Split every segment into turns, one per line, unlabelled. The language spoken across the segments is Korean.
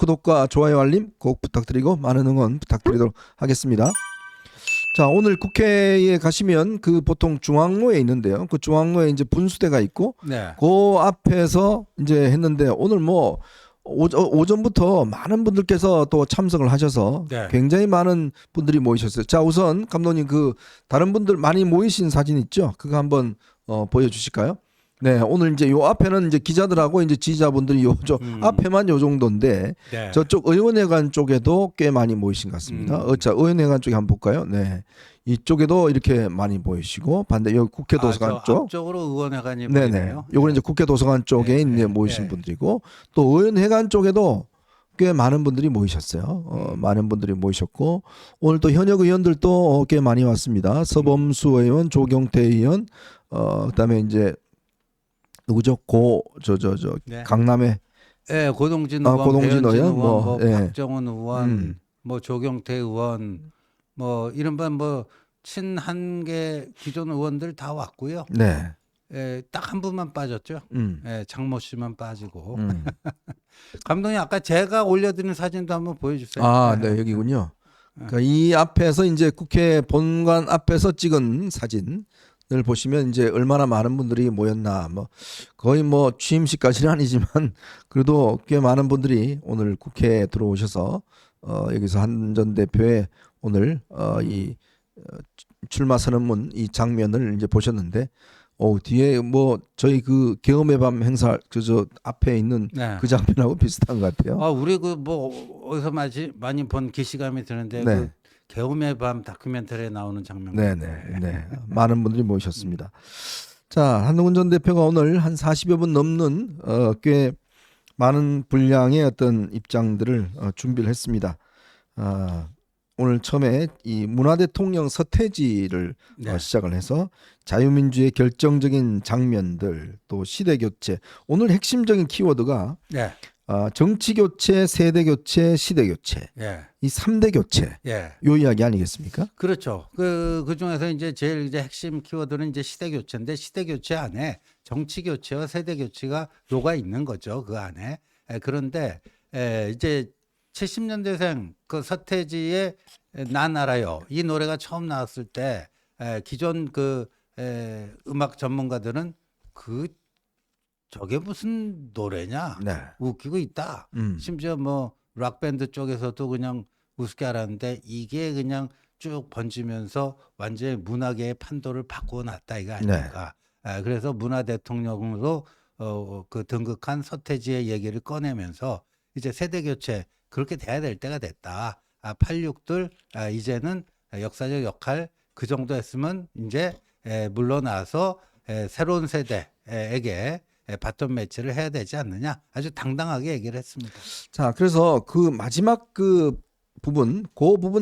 구독과 좋아요 알림 꼭 부탁드리고 많은 응원 부탁드리도록 하겠습니다. 자, 오늘 국회에 가시면 그 보통 중앙로에 있는데요. 그 중앙로에 이제 분수대가 있고
네.
그 앞에서 이제 했는데 오늘 뭐 오전부터 많은 분들께서 또 참석을 하셔서
네.
굉장히 많은 분들이 모이셨어요. 자, 우선 감독님 그 다른 분들 많이 모이신 사진 있죠? 그거 한번 보여주실까요? 네, 오늘 이제 요 앞에는 이제 기자들하고 이제 지지자분들이 요 앞에만 요 정도인데
네.
저쪽 의원회관 쪽에도 꽤 많이 모이신 것 같습니다. 자, 의원회관 쪽에 한번 볼까요? 네, 이쪽에도 이렇게 많이 모이시고 반대 여기 국회도서관 쪽.
앞쪽으로 의원회관이
네네.
보이네요.
요거는 이제 국회도서관 쪽에
네,
이제
네,
모이신
네.
분들이고 또 의원회관 쪽에도 꽤 많은 분들이 모이셨어요. 많은 분들이 모이셨고 오늘 또 현역 의원들도 꽤 많이 왔습니다. 서범수 의원, 조경태 의원, 그다음에 이제 누구죠?
네.
강남의
네, 고동진 의원,
고동진
배현진
의원,
의원,
뭐, 예.
박정훈 의원, 뭐 조경태 의원, 뭐 이른바 뭐 친한계 기존 의원들 다 왔고요.
네.
예, 딱 한 분만 빠졌죠. 예, 장모 씨만 빠지고.
음.
감독님 아까 제가 올려드린 사진도 한번 보여주세요.
아, 네, 여기군요. 그러니까 이 앞에서 이제 국회 본관 앞에서 찍은 사진을 보시면 이제 얼마나 많은 분들이 모였나, 뭐 거의 뭐 취임식까지는 아니지만 그래도 꽤 많은 분들이 오늘 국회에 들어오셔서 여기서 한 전 대표의 오늘 이 출마 선언문 이 장면을 이제 보셨는데. 뒤에 뭐 저희 그 계엄의 밤 행사 그저 앞에 있는
네.
그 장면하고 비슷한 것 같아요.
우리 그 뭐 어디서 많이 본 기시감이 드는데
네.
그 계엄의 밤 다큐멘터리에 나오는 장면.
네. 많은 분들이 모이셨습니다. 자, 한동훈 전 대표가 오늘 한 40여 분 넘는 꽤 많은 분량의 어떤 입장들을 준비를 했습니다. 오늘 처음에 이 문화대통령 서태지를
네.
시작을 해서 자유민주의 결정적인 장면들 또 시대교체 오늘 핵심적인 키워드가
네.
정치교체, 세대교체, 시대교체
예.
이 3대 교체
예.
요 이야기 아니겠습니까?
그렇죠. 그 중에서 이제 제일 이제 핵심 키워드는 이제 시대 교체인데 시대 교체 안에 정치 교체와 세대 교체가 녹아 있는 거죠. 그 안에. 그런데 이제 70년대생 그 서태지의 난 알아요. 이 노래가 처음 나왔을 때 기존 그 음악 전문가들은 저게 무슨 노래냐?
네.
웃기고 있다. 심지어 뭐 락밴드 쪽에서도 그냥 우습게 알았는데 이게 그냥 쭉 번지면서 완전히 문화계의 판도를 바꾸어 놨다 이거 아닙니까? 그래서 문화 대통령으로 그 등극한 서태지의 얘기를 꺼내면서 이제 세대 교체 그렇게 돼야 될 때가 됐다. 86들 이제는 역사적 역할 그 정도 했으면 이제 물러나서 새로운 세대에게 바톤 매치를 해야 되지 않느냐 아주 당당하게 얘기를 했습니다.
자, 그래서 그 마지막 그 부분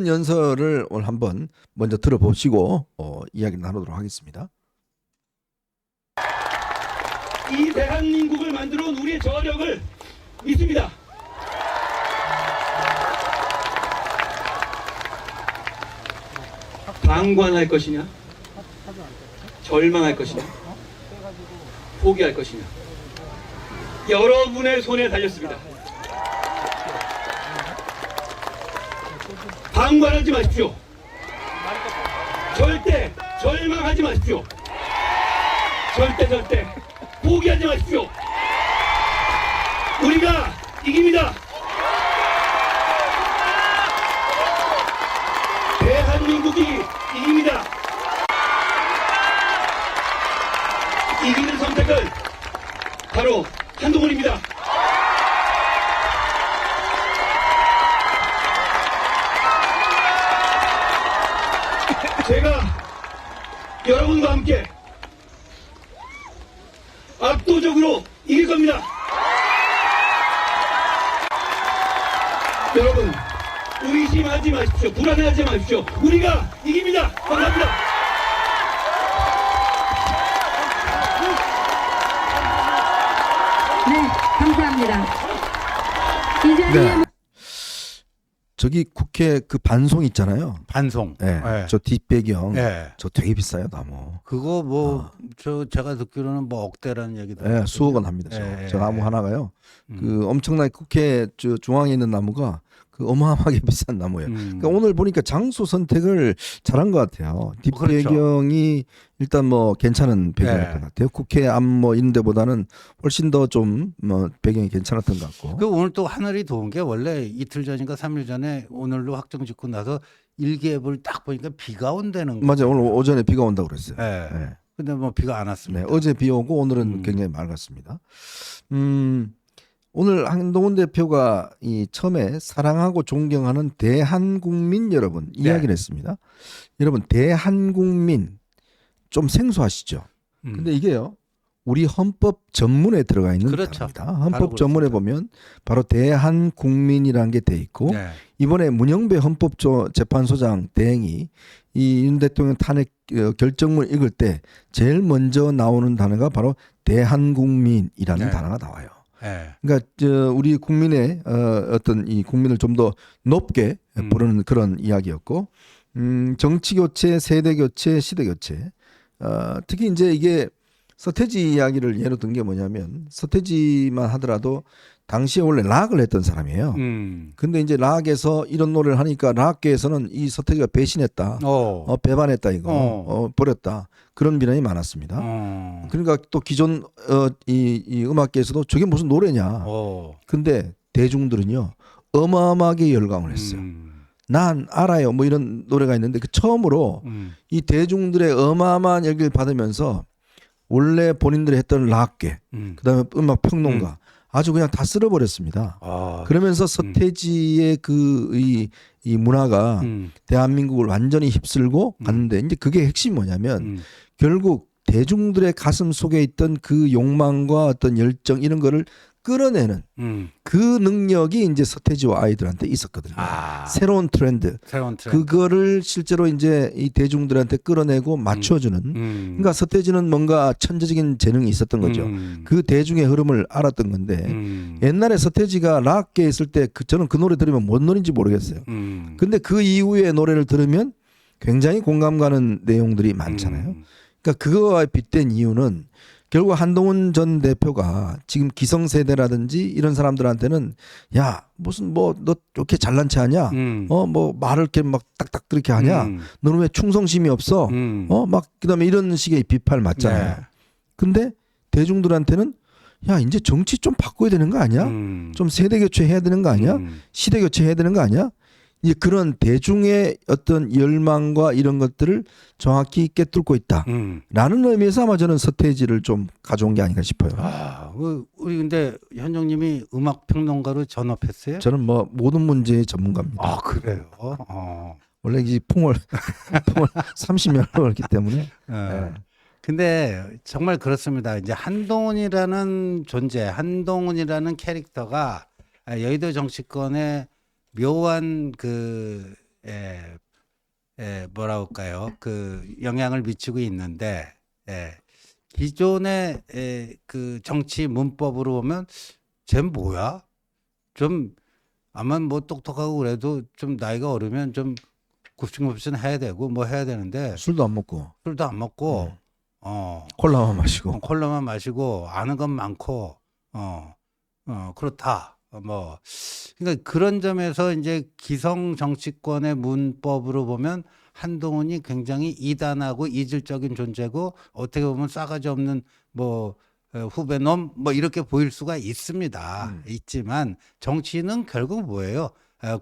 연설을 오늘 한번 먼저 들어보시고 이야기 나누도록 하겠습니다.
이 대한민국을 만들어 온 우리의 저력을 믿습니다. 방관할 것이냐, 절망할 것이냐, 포기할 것이냐, 여러분의 손에 달렸습니다. 방관하지 마십시오. 절대 절망하지 마십시오. 절대 포기하지 마십시오. 우리가 이깁니다. 대한민국이 이깁니다. 이기는 선택은 바로 한동훈입니다. 제가 여러분과 함께 압도적으로 이길 겁니다. 여러분 의심하지 마십시오. 불안해하지 마십시오. 우리가 이깁니다. 감사합니다.
네, 감사합니다. 이 자리에
네. 저기 국회 그 반송 있잖아요.
반송.
예.
예.
저 뒷배경.
예.
저 되게 비싸요, 나무.
그거 뭐 제가 듣기로는 뭐 억대라는 얘기도
예,
하거든요.
수억 원 합니다. 저 나무 하나가요. 그 엄청나게 국회 저 중앙에 있는 나무가 그 어마어마하게 비싼 나무예요. 그러니까 오늘 보니까 장소 선택을 잘한 것 같아요. 뒷배경이 일단 뭐 괜찮은 배경일 것 같아요. 국회 앞 뭐 이런 데보다는 훨씬 더 좀 뭐 배경이 괜찮았던 것 같고.
그 오늘 또 하늘이 더운 게 원래 이틀 전인가 3일 전에 오늘로 확정 짓고 나서 일기예보를 딱 보니까 비가 온다는 거.
맞아요. 오늘 오전에 비가 온다고 그랬어요.
예.
네.
근데 뭐 비가 안 왔습니다.
네, 어제 비 오고 오늘은 굉장히 맑았습니다. 오늘 한동훈 대표가 이 처음에 사랑하고 존경하는 대한국민 여러분 이야기를 했습니다. 여러분 대한국민 좀 생소하시죠? 근데 이게요. 우리 헌법 전문에 들어가 있는 단어입니다. 헌법 전문에 보면 바로 대한국민이라는 게 돼 있고
네.
이번에 문영배 헌법재판소장 대행이 이 윤 대통령 탄핵 결정문 읽을 때 제일 먼저 나오는 단어가 바로 대한국민이라는 단어가 나와요.
네.
그러니까 우리 국민의 어떤 이 국민을 좀 더 높게 부르는 그런 이야기였고 정치 교체, 세대 교체, 시대 교체. 특히 이제 이게 서태지 이야기를 예로 든 게 뭐냐면 서태지만 하더라도 당시에 원래 락을 했던 사람이에요. 근데 이제 락에서 이런 노래를 하니까 락계에서는 이 서태지가 배신했다, 배반했다 이거, 버렸다 그런 비난이 많았습니다. 그러니까 또 기존 이 음악계에서도 저게 무슨 노래냐. 근데 대중들은요 어마어마하게 열광을 했어요. 난 알아요. 뭐 이런 노래가 있는데 그 처음으로 이 대중들의 어마어마한 열기를 받으면서 원래 본인들이 했던 락계, 그다음에 음악 평론가 아주 그냥 다 쓸어버렸습니다. 그러면서 서태지의 이 문화가 대한민국을 완전히 휩쓸고 갔는데 이제 그게 핵심이 뭐냐면 결국 대중들의 가슴 속에 있던 그 욕망과 어떤 열정 이런 거를 끌어내는 그 능력이 이제 서태지와 아이들한테 있었거든요. 새로운 트렌드. 그거를 실제로 이제 이 대중들한테 끌어내고 맞춰주는. 그러니까 서태지는 뭔가 천재적인 재능이 있었던 거죠. 그 대중의 흐름을 알았던 건데 옛날에 서태지가 락계에 있을 때 저는 그 노래 들으면 뭔 노래인지 모르겠어요. 근데 그 이후의 노래를 들으면 굉장히 공감 가는 내용들이 많잖아요. 그러니까 그거와 빗댄 이유는 결국 한동훈 전 대표가 지금 기성세대라든지 이런 사람들한테는 야 무슨 뭐 너 이렇게 잘난 체 하냐 뭐 말을 이렇게 막 딱딱 그렇게 하냐 너는 왜 충성심이 없어 막 그다음에 이런 식의 비판을 맞잖아요. 근데 대중들한테는 야 이제 정치 좀 바꿔야 되는 거 아니야? 좀 세대 교체해야 되는 거 아니야? 시대 교체해야 되는 거 아니야? 이제 그런 대중의 어떤 열망과 이런 것들을 정확히 꿰뚫고 있다라는 의미에서 아마 저는 서태지를 좀 가져온 게 아닌가 싶어요.
우리 근데 현정님이 음악 평론가로 전업했어요?
저는 뭐 모든 문제의 전문가입니다.
그래요?
원래 이 풍을 30년을 했기 때문에. 네.
근데 정말 그렇습니다. 이제 한동훈이라는 존재, 한동훈이라는 캐릭터가 여의도 정치권에 묘한 뭐라 할까요? 그 영향을 미치고 있는데 기존의 그 정치 문법으로 보면 쟤 뭐야? 좀 아마 뭐 똑똑하고 그래도 좀 나이가 어리면 좀 굽신굽신 해야 되고 뭐 해야 되는데
술도 안 먹고 콜라만 마시고
콜라만 마시고 아는 건 많고 그렇다. 그러니까 그런 점에서 이제 기성 정치권의 문법으로 보면 한동훈이 굉장히 이단하고 이질적인 존재고 어떻게 보면 싸가지 없는 후배놈 이렇게 보일 수가 있습니다. 있지만 정치는 결국 뭐예요?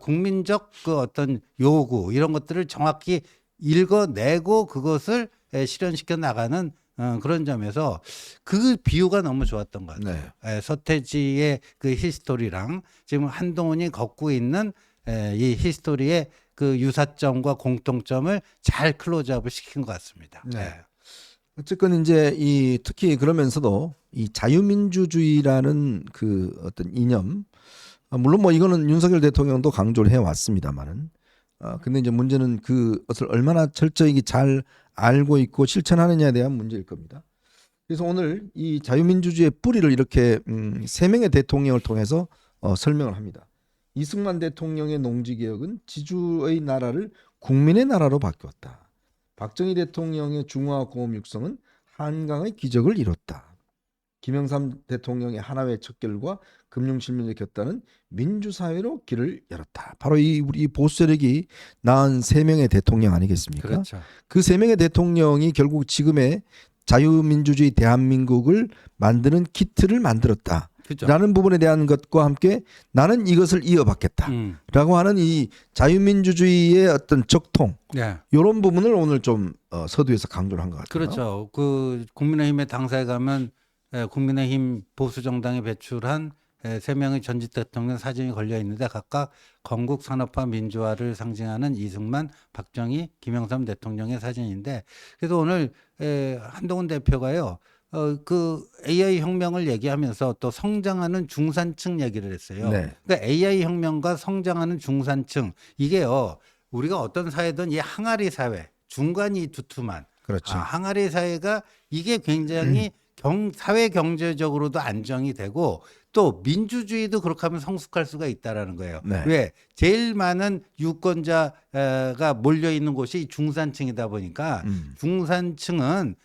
국민적 그 어떤 요구 이런 것들을 정확히 읽어내고 그것을 실현시켜 나가는 그런 점에서 그 비유가 너무 좋았던 것 같아요. 서태지의 그 히스토리랑 지금 한동훈이 걷고 있는 이 히스토리의 그 유사점과 공통점을 잘 클로즈업을 시킨 것 같습니다.
어쨌건 이제 특히 그러면서도 이 자유민주주의라는 그 어떤 이념 물론 뭐 이거는 윤석열 대통령도 강조를 해왔습니다만은 근데 이제 문제는 그것을 얼마나 철저히 잘 알고 있고 실천하느냐에 대한 문제일 겁니다. 그래서 오늘 이 자유민주주의의 뿌리를 이렇게 3명의 대통령을 통해서 설명을 합니다. 이승만 대통령의 농지개혁은 지주의 나라를 국민의 나라로 바뀌었다. 박정희 대통령의 중화공업 육성은 한강의 기적을 이뤘다. 김영삼 대통령의 하나회 척결과 금융실명을 겪다는 민주사회로 길을 열었다. 바로 이 우리 보수 세력이 낳은 3명의 대통령 아니겠습니까?
그렇죠.
그 3명의 대통령이 결국 지금의 자유민주주의 대한민국을 만드는 키트를 만들었다.
그죠.
라는 부분에 대한 것과 함께 나는 이것을 이어받겠다. 라고 하는 이 자유민주주의의 어떤 적통
네.
이런 부분을 오늘 좀 서두에서 강조를 한 것 같아요.
그렇죠. 그 국민의힘의 당사에 가면 국민의힘 보수정당이 배출한 3명의 전직 대통령 사진이 걸려 있는데 각각 건국 산업화 민주화를 상징하는 이승만, 박정희, 김영삼 대통령의 사진인데 그래서 오늘 한동훈 대표가요. 그 AI 혁명을 얘기하면서 또 성장하는 중산층 얘기를 했어요.
네.
그러니까 AI 혁명과 성장하는 중산층 이게요. 우리가 어떤 사회든 이 항아리 사회, 중간이 두툼한
그렇죠.
항아리 사회가 이게 굉장히 사회 경제적으로도 안정이 되고 또 민주주의도 그렇게 하면 성숙할 수가 있다라는 거예요.
네.
왜? 제일 많은 유권자가 몰려 있는 곳이 중산층이다 보니까 중산층은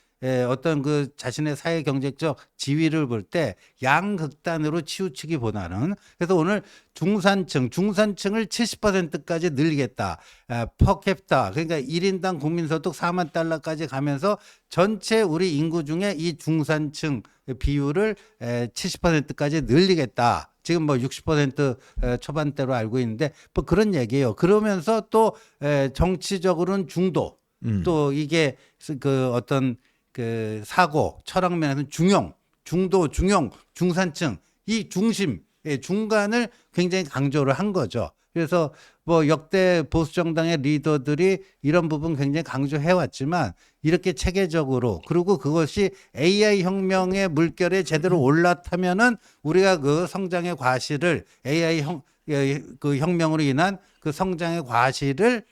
어떤 그 자신의 사회 경제적 지위를 볼 때 양극단으로 치우치기보다는 그래서 오늘 중산층을 70%까지 늘리겠다. 퍼캡ita 그러니까 1인당 국민소득 4만 달러까지 가면서 전체 우리 인구 중에 이 중산층 비율을 70%까지 늘리겠다. 지금 뭐 60% 초반대로 알고 있는데 뭐 그런 얘기예요. 그러면서 또 정치적으로는 중도 또 이게 그 어떤 그 사고 철학 면에서는 중도, 중산층 이 중심, 중간을 굉장히 강조를 한 거죠. 그래서 뭐 역대 보수 정당의 리더들이 이런 부분 굉장히 강조해 왔지만 이렇게 체계적으로 그리고 그것이 AI 혁명의 물결에 제대로 올라타면은 우리가 그 성장의 과실을 그 혁명으로 인한 그 성장의 과실을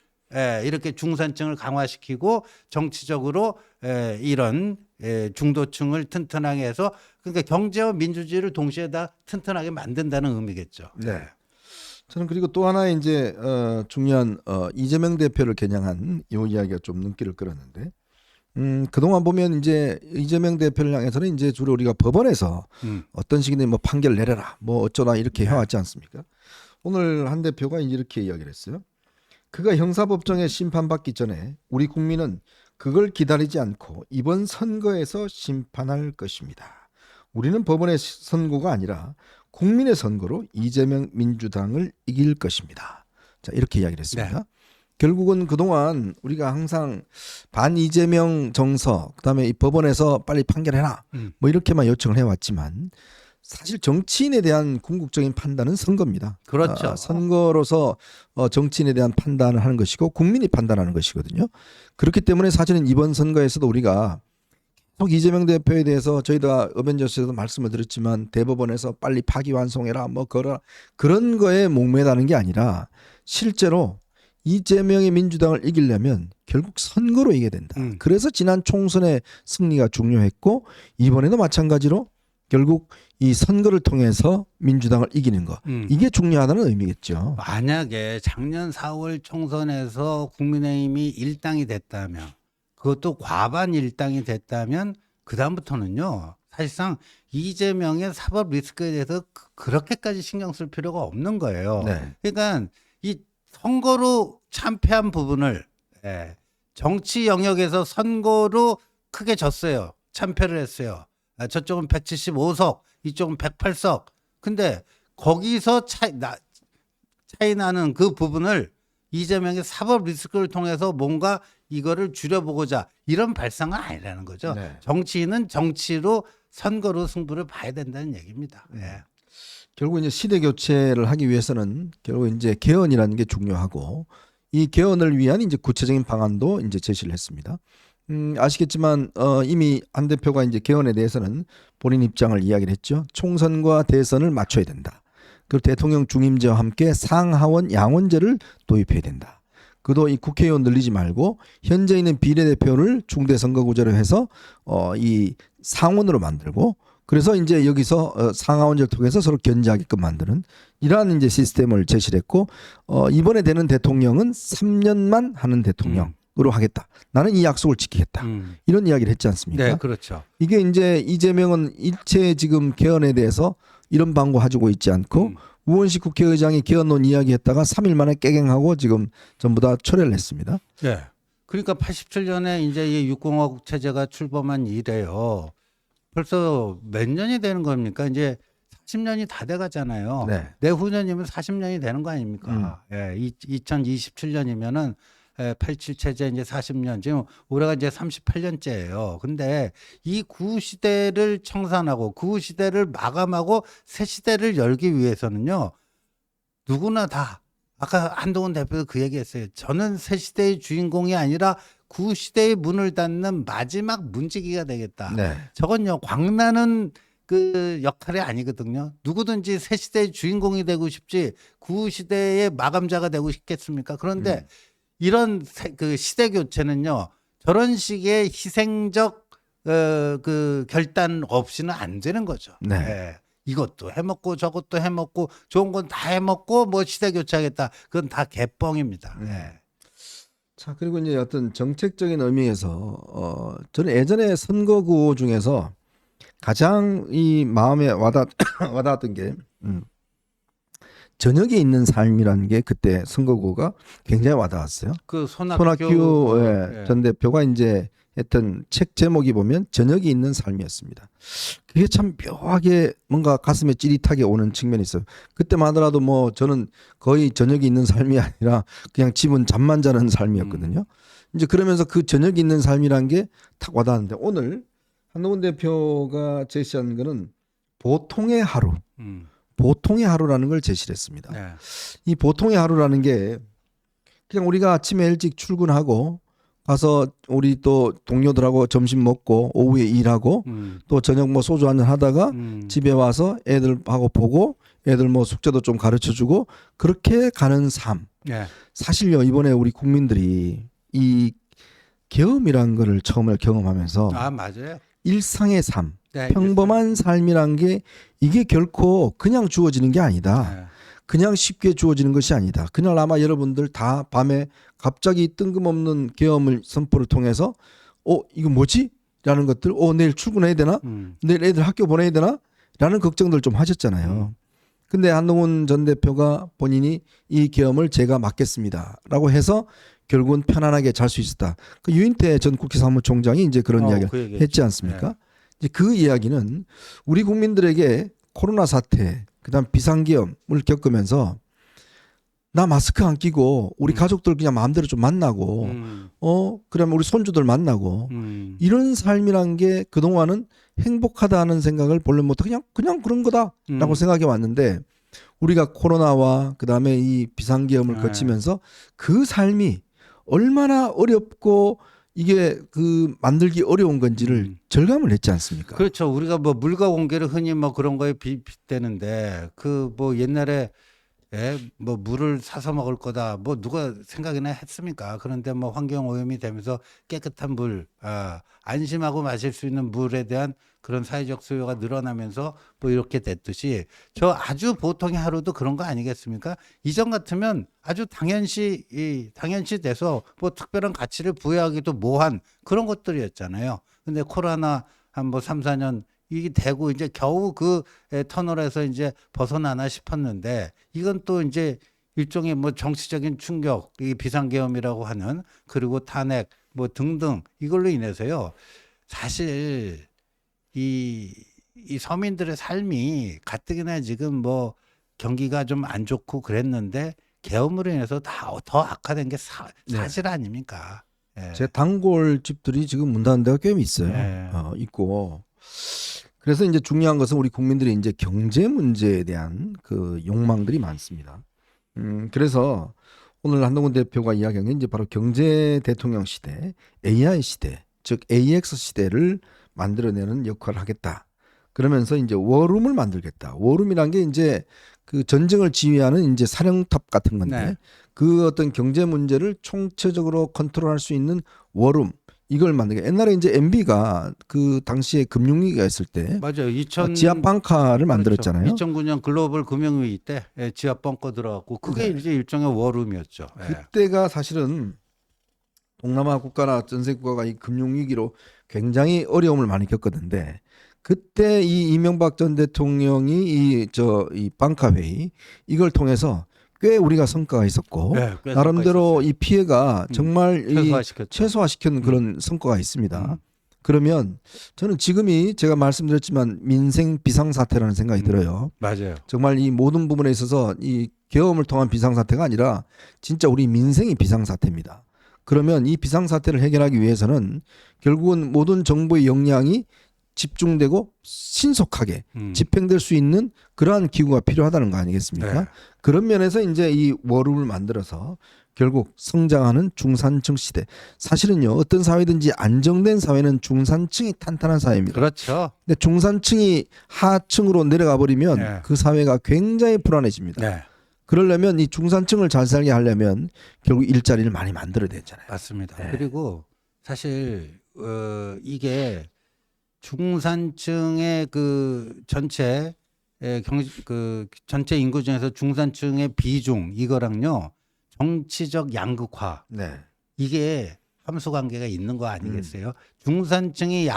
이렇게 중산층을 강화시키고 정치적으로 이런 중도층을 튼튼하게 해서 그러니까 경제와 민주주의를 동시에 다 튼튼하게 만든다는 의미겠죠.
네. 저는 그리고 또 하나 이제 중요한 이재명 대표를 겨냥한 이 이야기가 좀 눈길을 끌었는데 그동안 보면 이제 이재명 대표를 향해서는 이제 주로 우리가 법원에서 어떤 식이든 뭐 판결 내려라 뭐 어쩌라 이렇게 해왔지 않습니까? 오늘 한 대표가 이렇게 이야기를 했어요. 그가 형사법정에 심판받기 전에 우리 국민은 그걸 기다리지 않고 이번 선거에서 심판할 것입니다. 우리는 법원의 선고가 아니라 국민의 선거로 이재명 민주당을 이길 것입니다. 자, 이렇게 이야기를 했습니다.
네.
결국은 그동안 우리가 항상 반 이재명 정서 그다음에 이 법원에서 빨리 판결해라 뭐 이렇게만 요청을 해왔지만 사실 정치인에 대한 궁극적인 판단은 선거입니다.
그렇죠.
선거로서 정치인에 대한 판단을 하는 것이고 국민이 판단하는 것이거든요. 그렇기 때문에 사실은 이번 선거에서도 우리가 계속 이재명 대표에 대해서 저희가 어벤져스에서 말씀을 드렸지만 대법원에서 빨리 파기환송해라 뭐 그런 거에 목매다는 게 아니라 실제로 이재명의 민주당을 이기려면 결국 선거로 이겨야 된다. 그래서 지난 총선의 승리가 중요했고 이번에도 마찬가지로 결국 이 선거를 통해서 민주당을 이기는 거 이게 중요하다는 의미겠죠.
만약에 작년 4월 총선에서 국민의힘이 일당이 됐다면 그것도 과반 일당이 됐다면 그다음부터는요. 사실상 이재명의 사법 리스크에 대해서 그렇게까지 신경 쓸 필요가 없는 거예요.
네.
그러니까 이 선거로 참패한 부분을 정치 영역에서 선거로 크게 졌어요. 참패를 했어요. 저쪽은 175석, 이쪽은 108석. 근데 거기서 차이 나는 그 부분을 이재명의 사법 리스크를 통해서 뭔가 이거를 줄여보고자 이런 발상은 아니라는 거죠.
네.
정치인은 정치로 선거로 승부를 봐야 된다는 얘기입니다. 네.
결국 이제 시대 교체를 하기 위해서는 결국 이제 개헌이라는 게 중요하고 이 개헌을 위한 이제 구체적인 방안도 이제 제시를 했습니다. 아시겠지만 이미 안 대표가 이제 개헌에 대해서는 본인 입장을 이야기를 했죠. 총선과 대선을 맞춰야 된다. 그리고 대통령 중임제와 함께 상하원 양원제를 도입해야 된다. 그도 이 국회의원 늘리지 말고 현재 있는 비례대표를 중대선거구제로 해서 이 상원으로 만들고 그래서 이제 여기서 상하원제를 통해서 서로 견제하게끔 만드는 이러한 이제 시스템을 제시를 했고 이번에 되는 대통령은 3년만 하는 대통령으로 하겠다. 나는 이 약속을 지키겠다. 이런 이야기를 했지 않습니까?
네, 그렇죠.
이게 이제 이재명은 일체 지금 개헌에 대해서 이런 방구 가지고 있지 않고 우원식 국회의장이 개헌론 이야기했다가 3일 만에 깨갱하고 지금 전부 다 철회를 했습니다.
네. 그러니까 87년에 이제 이 6공화국 체제가 출범한 이래요. 벌써 몇 년이 되는 겁니까? 이제 40년이 다 돼 가잖아요.
네.
내후년이면 40년이 되는 거 아닙니까? 예, 2027년이면은 87 체제 이제 40년, 지금 올해가 이제 38년째예요. 근데 이 구시대를 청산하고 구시대를 마감하고 새 시대를 열기 위해서는요, 누구나 다 아까 한동훈 대표도 그 얘기했어요. 저는 새 시대의 주인공이 아니라 구시대의 문을 닫는 마지막 문지기가 되겠다.
네.
저건요, 광나는 그 역할이 아니거든요. 누구든지 새 시대의 주인공이 되고 싶지 구시대의 마감자가 되고 싶겠습니까? 그런데 이런 그 시대 교체는요, 저런 식의 희생적 그 결단 없이는 안 되는 거죠.
네.
예. 이것도 해먹고 저것도 해먹고 좋은 건 다 해먹고 뭐 시대 교체하겠다. 그건 다 개뻥입니다. 예.
자, 그리고 이제 어떤 정책적인 의미에서 저는 예전에 선거 구호 중에서 가장 이 마음에 와닿았던 게 저녁에 있는 삶이라는 게 그때 선거 구호가 굉장히 와닿았어요.
그
손학규
예.
전 대표가 이제 했던 책 제목이 보면 저녁이 있는 삶이었습니다. 그게 참 묘하게 뭔가 가슴에 찌릿하게 오는 측면이 있어요. 그때만 하더라도 뭐 저는 거의 저녁이 있는 삶이 아니라 그냥 집은 잠만 자는 삶이었거든요. 이제 그러면서 그 저녁이 있는 삶이란 게 탁 와닿았는데 오늘 한동훈 대표가 제시한 거는 보통의 하루, 보통의 하루라는 걸 제시를 했습니다.
예.
이 보통의 하루라는 게 그냥 우리가 아침에 일찍 출근하고 가서 우리 또 동료들하고 점심 먹고 오후에 일하고 또 저녁 뭐 소주 한잔 하다가 집에 와서 애들하고 보고 애들 뭐 숙제도 좀 가르쳐 주고 그렇게 가는 삶.
예.
사실요, 이번에 우리 국민들이 이 계엄이라는 거를 처음에 경험하면서
아, 맞아요.
일상의 삶,
네,
평범한 삶이란 게 이게 결코 그냥 주어지는 게 아니다.
예.
그냥 쉽게 주어지는 것이 아니다. 그날 아마 여러분들 다 밤에 갑자기 뜬금없는 계엄을 선포를 통해서 이거 뭐지? 라는 것들 내일 출근해야 되나? 내일 애들 학교 보내야 되나? 라는 걱정들 좀 하셨잖아요. 근데 한동훈 전 대표가 본인이 이 계엄을 제가 맡겠습니다 라고 해서 결국은 편안하게 잘 수 있었다. 그 유인태 전 국회 사무총장이 이제 그런 이야기를
그
했지 않습니까? 이제 그 이야기는 우리 국민들에게 코로나 사태, 그다음 비상계엄을 겪으면서 나 마스크 안 끼고 우리 가족들 그냥 마음대로 좀 만나고 그러면 우리 손주들 만나고 이런 삶이란 게 그동안은 행복하다는 생각을 본래 못하고 그냥 그런 거다라고 생각해 왔는데 우리가 코로나와 그다음에 이 비상계엄을 거치면서 그 삶이 얼마나 어렵고 이게 그 만들기 어려운 건지를 절감을 했지 않습니까?
그렇죠. 우리가 뭐 물가 공개를 흔히 뭐 그런 거에 빗대는데 그 뭐 옛날에 뭐 물을 사서 먹을 거다 뭐 누가 생각이나 했습니까? 그런데 뭐 환경 오염이 되면서 깨끗한 물, 안심하고 마실 수 있는 물에 대한 그런 사회적 수요가 늘어나면서 뭐 이렇게 됐듯이 저 아주 보통의 하루도 그런 거 아니겠습니까? 이전 같으면 아주 당연시 돼서 뭐 특별한 가치를 부여하기도 뭐한 그런 것들이었잖아요. 근데 코로나 한 뭐 3, 4년 이게 되고 이제 겨우 그 터널에서 이제 벗어나나 싶었는데 이건 또 이제 일종의 뭐 정치적인 충격, 이 비상계엄이라고 하는 그리고 탄핵 뭐 등등 이걸로 인해서요. 사실 이 서민들의 삶이 가뜩이나 지금 뭐 경기가 좀 안 좋고 그랬는데 계엄으로 인해서 더 악화된 게 사실 아닙니까? 예.
제 단골 집들이 지금 문 닫는 데가 꽤 있어요.
네.
있고. 그래서 이제 중요한 것은 우리 국민들이 이제 경제 문제에 대한 그 욕망들이 많습니다. 그래서 오늘 한동훈 대표가 이야기한 게 이제 바로 경제 대통령 시대, AI 시대, 즉 AX 시대를 만들어내는 역할을 하겠다. 그러면서 이제 워룸을 만들겠다. 워룸이란 게 이제 그 전쟁을 지휘하는 이제 사령탑 같은 건데
네.
그 어떤 경제 문제를 총체적으로 컨트롤할 수 있는 워룸, 이걸 만들게. 옛날에 이제 MB가 그 당시에 금융위기가 있을 때
맞아요. 2000
지압 방카를 만들었잖아요.
2009년 글로벌 금융위기 때 지압 벙커 들어갔고 그게
네.
이제 일종의 워룸이었죠.
그때가 사실은 동남아 국가나 전세 국가가 이 금융위기로 굉장히 어려움을 많이 겪었는데 그때 이 이명박 전 대통령이 이 방카 회의 이걸 통해서 꽤 우리가 성과가 있었고
네, 꽤
나름대로
성과가 있었어요.
이 피해가 정말
최소화시켰죠.
최소화시키는 그런 성과가 있습니다.
음.
그러면 저는 지금이 제가 말씀드렸지만 민생 비상사태라는 생각이 들어요.
맞아요.
정말 이 모든 부분에 있어서 이 계엄을 통한 비상사태가 아니라 진짜 우리 민생이 비상사태입니다. 그러면 이 비상사태를 해결하기 위해서는 결국은 모든 정부의 역량이 집중되고 신속하게 집행될 수 있는 그러한 기구가 필요하다는 거 아니겠습니까?
네.
그런 면에서 이제 이 워룸을 만들어서 결국 성장하는 중산층 시대. 사실은요, 어떤 사회든지 안정된 사회는 중산층이 탄탄한 사회입니다.
그렇죠.
근데 중산층이 하층으로 내려가 버리면
네.
그 사회가 굉장히 불안해집니다.
네,
그러려면 이 중산층을 잘 살게 하려면 결국 일자리를 많이 만들어야 되잖아요.
맞습니다.
네.
그리고 사실 이게 중산층의 그 전체 그 전체 인구 중에서 중산층의 비중 이거랑요 정치적 양극화
네.
이게 함수 관계가 있는 거 아니겠어요? 중산층이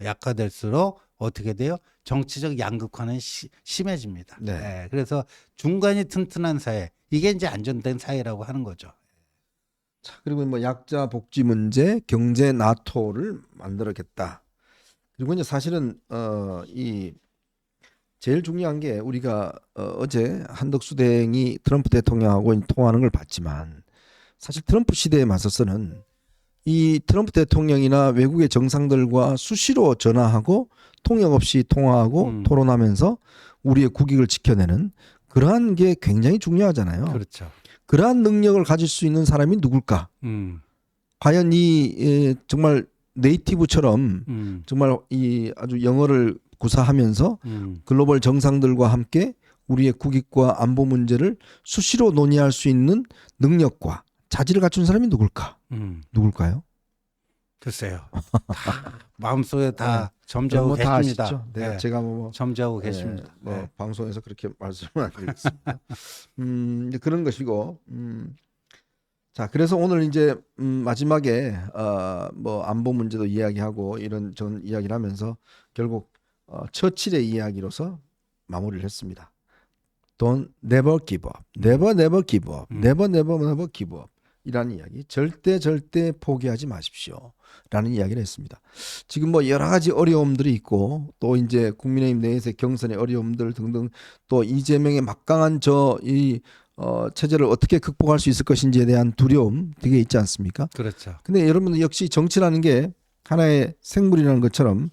약화될수록 어떻게 돼요? 정치적 양극화는 심해집니다.
네.
예, 그래서 중간이 튼튼한 사회 이게 이제 안정된 사회라고 하는 거죠.
자, 그리고 뭐 약자 복지 문제, 경제 나토를 만들었겠다. 그리고 이제 사실은 이 제일 중요한 게 우리가 어제 한덕수 대행이 트럼프 대통령하고 통화하는 걸 봤지만 사실 트럼프 시대에 맞서서는 이 트럼프 대통령이나 외국의 정상들과 수시로 전화하고 통역 없이 통화하고 토론하면서 우리의 국익을 지켜내는 그러한 게 굉장히 중요하잖아요.
그렇죠.
그러한 능력을 가질 수 있는 사람이 누굴까? 과연 정말 네이티브처럼 정말 이 아주 영어를 구사하면서 글로벌 정상들과 함께 우리의 국익과 안보 문제를 수시로 논의할 수 있는 능력과 자질을 갖춘 사람이 누굴까? 누굴까요?
글쎄요. 다 마음속에 다 점지하고
다
계십니다.
아시죠? 네,
네,
제가
점지하고 계십니다.
뭐
네.
방송에서 그렇게 말씀을 안 드리겠습니다. 이제 그런 것이고, 자, 그래서 오늘 이제 마지막에 뭐 안보 문제도 이야기하고 이런 전 이야기를 하면서 결국 처칠의 이야기로서 마무리를 했습니다. Don't never give up, never never give up, never never never give up. 이라는 이야기, 절대 포기하지 마십시오라는 이야기를 했습니다. 지금 뭐 여러 가지 어려움들이 있고 또 이제 국민의힘 내에서의 경선의 어려움들 등등 또 이재명의 막강한 체제를 어떻게 극복할 수 있을 것인지에 대한 두려움 되게 있지 않습니까?
그렇죠.
근데 여러분들 역시 정치라는 게 하나의 생물이라는 것처럼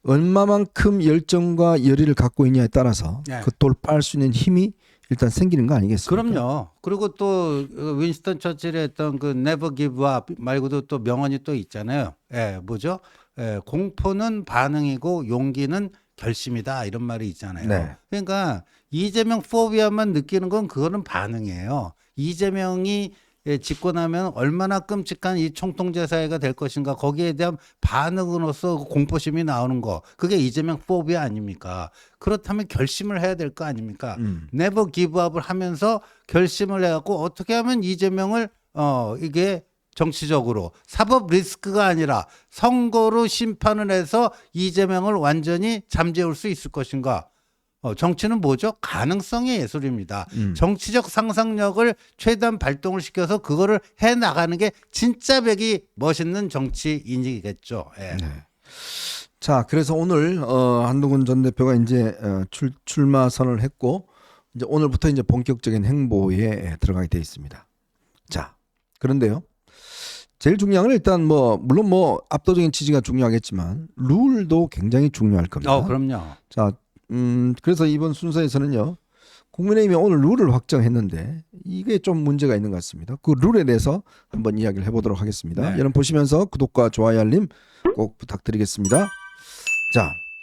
얼마만큼 열정과 열의를 갖고 있냐에 따라서
네.
그 돌파할 수 있는 힘이 일단 생기는 거 아니겠습니까?
그럼요. 그리고 또 윈스턴 처칠의 했던 그 never give up 말고도 또 명언이 또 있잖아요. 예, 뭐죠? 예, 공포는 반응이고 용기는 결심이다 이런 말이 있잖아요.
네.
그러니까 이재명 포비아만 느끼는 건 그거는 반응이에요. 이재명이 집권하면 얼마나 끔찍한 이 총통제 사회가 될 것인가 거기에 대한 반응으로서 공포심이 나오는 거 그게 이재명 포비아 아닙니까? 그렇다면 결심을 해야 될 거 아닙니까? never give up을 하면서 결심을 해갖고 어떻게 하면 이재명을 이게 정치적으로 사법 리스크가 아니라 선거로 심판을 해서 이재명을 완전히 잠재울 수 있을 것인가? 정치는 뭐죠? 가능성의 예술입니다. 정치적 상상력을 최대한 발동을 시켜서 그거를 해나가는 게 진짜 백이 멋있는 정치인이겠죠. 예.
네. 자, 그래서 오늘 한동훈 전 대표가 이제 출마 선언을 했고 이제 오늘부터 이제 본격적인 행보에 들어가게 돼 있습니다. 자, 그런데요. 제일 중요한 건 일단 뭐 물론 뭐 압도적인 지지가 중요하겠지만 룰도 굉장히 중요할 겁니다.
그럼요.
자, 그래서 이번 순서에서는요. 국민의힘이 오늘 룰을 확정했는데 이게 좀 문제가 있는 것 같습니다. 그 룰에 대해서 한번 이야기를 해보도록 하겠습니다.
네.
여러분 보시면서 구독과 좋아요 알림 꼭 부탁드리겠습니다. 자,